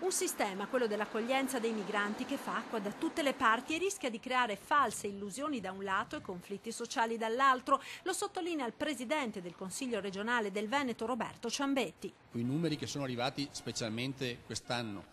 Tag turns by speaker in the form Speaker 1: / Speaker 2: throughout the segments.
Speaker 1: Un sistema, quello dell'accoglienza dei migranti, che fa acqua da tutte le parti e rischia di creare false illusioni da un lato e conflitti sociali dall'altro, lo sottolinea il presidente del Consiglio regionale del Veneto Roberto Ciambetti.
Speaker 2: I numeri che sono arrivati specialmente quest'anno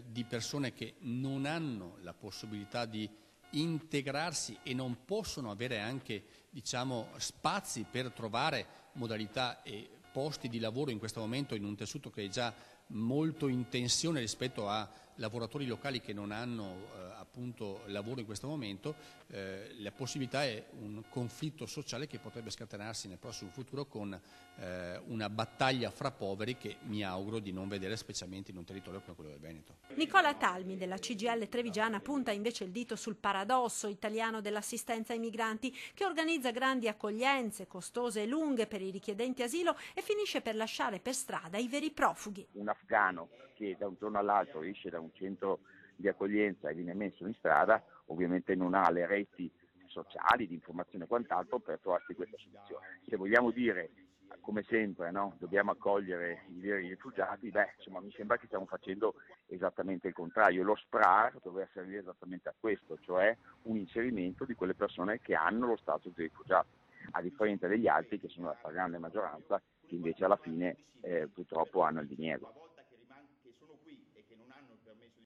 Speaker 2: di persone che non hanno la possibilità di integrarsi e non possono avere anche, diciamo, spazi per trovare modalità e posti di lavoro in questo momento in un tessuto che è già molto in tensione rispetto a lavoratori locali che non hanno appunto lavoro in questo momento, la possibilità è un conflitto sociale che potrebbe scatenarsi nel prossimo futuro con una battaglia fra poveri che mi auguro di non vedere specialmente in un territorio come quello del Veneto.
Speaker 1: Nicola Talmi della CGIL Trevigiana punta invece il dito sul paradosso italiano dell'assistenza ai migranti, che organizza grandi accoglienze costose e lunghe per i richiedenti asilo e finisce per lasciare per strada i veri profughi.
Speaker 3: Un afgano che da un giorno all'altro esce da un centro di accoglienza e viene messo in strada, ovviamente non ha le reti sociali, di informazione e quant'altro per trovarsi questa soluzione. Se vogliamo dire, come sempre, no, dobbiamo accogliere i veri rifugiati, insomma, mi sembra che stiamo facendo esattamente il contrario. Lo SPRAR doveva servire esattamente a questo, cioè un inserimento di quelle persone che hanno lo status di rifugiato, a differenza degli altri che sono la stragrande maggioranza, che invece alla fine purtroppo hanno il diniego.